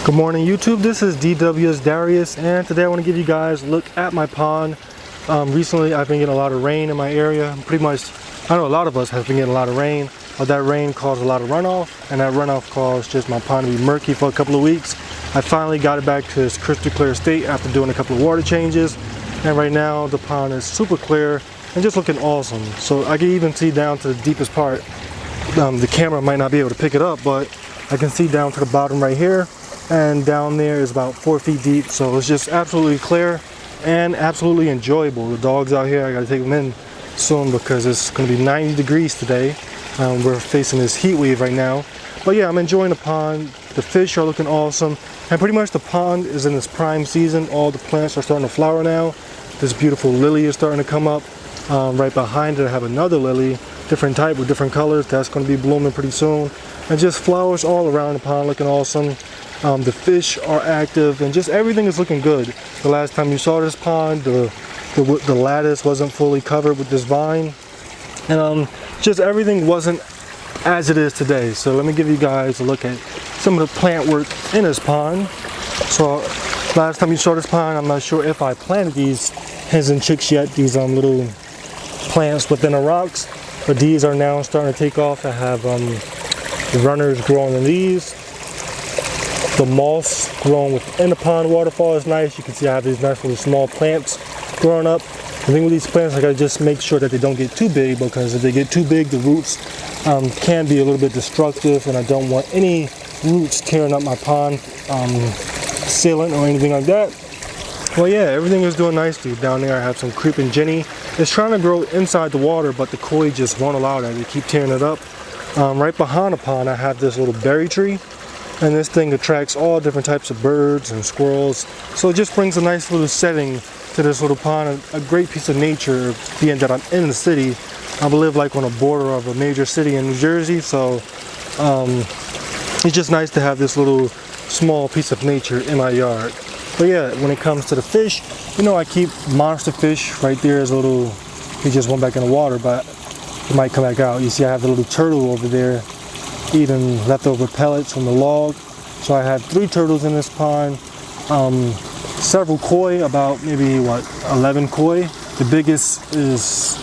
Good morning YouTube, this is DW's Darius, and today I want to give you guys a look at my pond. Recently I've been getting a lot of rain in my area. Pretty much, I know a lot of us have been getting a lot of rain, but that rain caused a lot of runoff, and that runoff caused just my pond to be murky for a couple of weeks. I finally got it back to its crystal clear state after doing a couple of water changes, and right now the pond is super clear and just looking awesome. So I can even see down to the deepest part. The camera might not be able to pick it up, but I can see down to the bottom right here. And down there is about 4 feet deep, so it's just absolutely clear and absolutely enjoyable. The dogs out here, I gotta take them in soon because it's gonna be 90 degrees today. We're facing this heat wave right now, but yeah, I'm enjoying the pond. The fish are looking awesome, and pretty much the pond is in its prime season. All the plants are starting to flower now. This beautiful lily is starting to come up. Right behind it I have another lily, different type with different colors, that's going to be blooming pretty soon, and just flowers all around the pond looking awesome. The fish are active and just everything is looking good. The last time you saw this pond, the lattice wasn't fully covered with this vine, and just everything wasn't as it is today. So let me give you guys a look at some of the plant work in this pond. So last time you saw this pond, I'm not sure if I planted these hens and chicks yet, these little plants within the rocks, but these are now starting to take off. I have the runners growing in these. The moss growing within the pond waterfall is nice. You can see I have these nice little small plants growing up. The thing with these plants, I gotta just make sure that they don't get too big, because if they get too big, the roots can be a little bit destructive, and I don't want any roots tearing up my pond sealant or anything like that. Well, yeah, everything is doing nicely. Down there I have some creeping Jenny. It's trying to grow inside the water, but the koi just won't allow that. They keep tearing it up. Right behind the pond I have this little berry tree. And this thing attracts all different types of birds and squirrels. So it just brings a nice little setting to this little pond, a great piece of nature, being that I'm in the city. I live like on a border of a major city in New Jersey, so it's just nice to have this little small piece of nature in my yard. But yeah, when it comes to the fish, you know, I keep monster fish. Right there is a little, he just went back in the water, but he might come back out. You see I have the little turtle over there eating leftover pellets from the log. So I have 3 turtles in this pond, several koi, about maybe 11 koi. The biggest is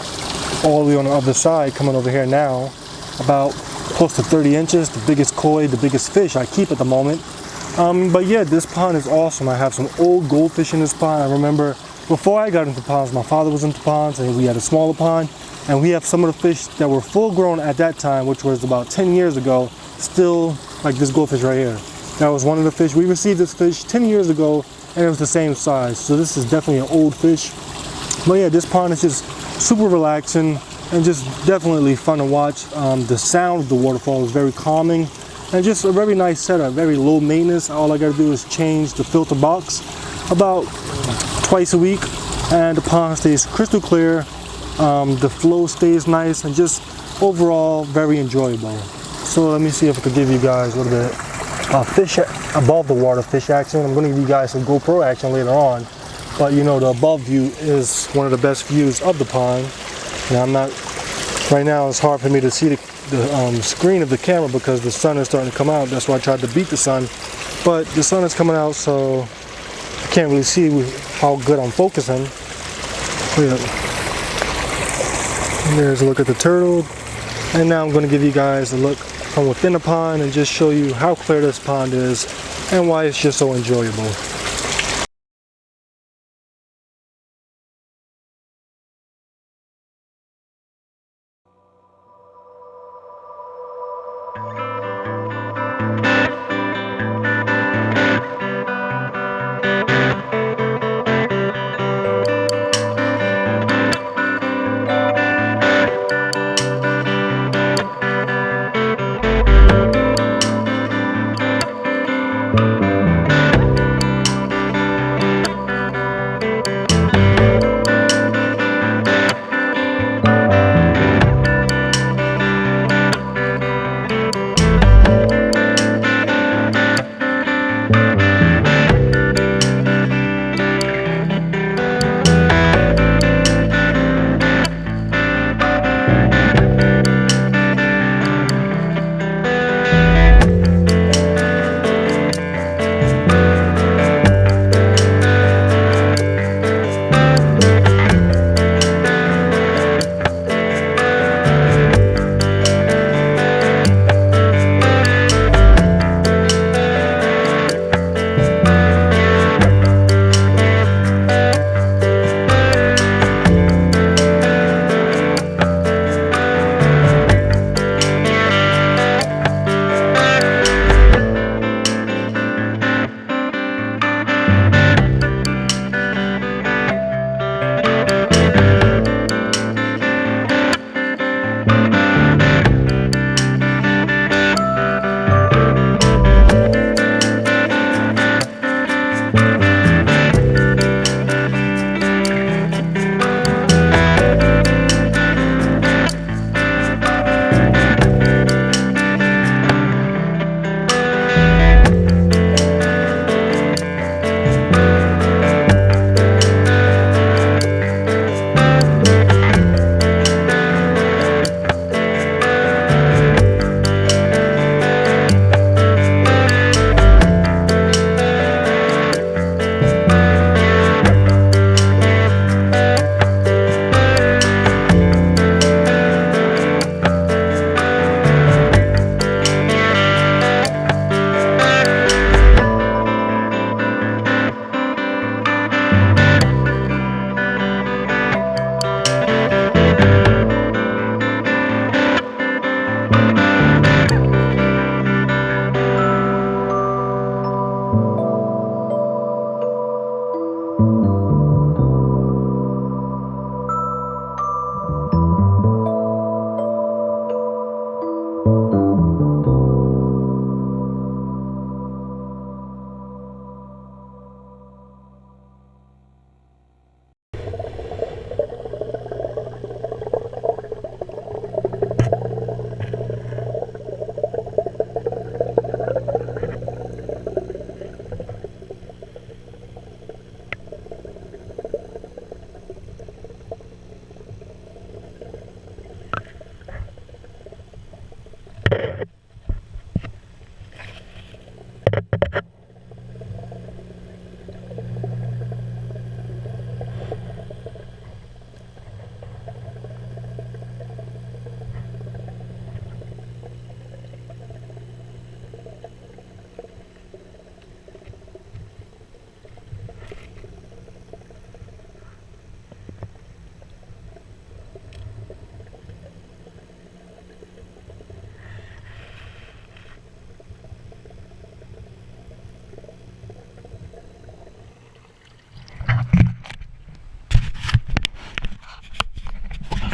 all the way on the other side, coming over here now, about close to 30 inches. The biggest koi, the biggest fish I keep at the moment. But yeah, this pond is awesome. I have some old goldfish in this pond. I remember before I got into ponds, my father was into ponds, and we had a smaller pond. And we have some of the fish that were full grown at that time, which was about 10 years ago, still like this goldfish right here. That was one of the fish. We received this fish 10 years ago, and it was the same size. So this is definitely an old fish. But yeah, this pond is just super relaxing and just definitely fun to watch. The sound of the waterfall is very calming, and just a very nice setup, very low maintenance. All I gotta do is change the filter box about twice a week, and the pond stays crystal clear. The flow stays nice, and just overall very enjoyable. So let me see if I could give you guys a little bit fish above the water fish action. I'm going to give you guys some GoPro action later on, but you know, the above view is one of the best views of the pond. Now right now it's hard for me to see the screen of the camera because the sun is starting to come out. That's why I tried to beat the sun, but the sun is coming out, so I can't really see how good I'm focusing. Yeah. There's a look at the turtle, and now I'm going to give you guys a look from within the pond and just show you how clear this pond is and why it's just so enjoyable.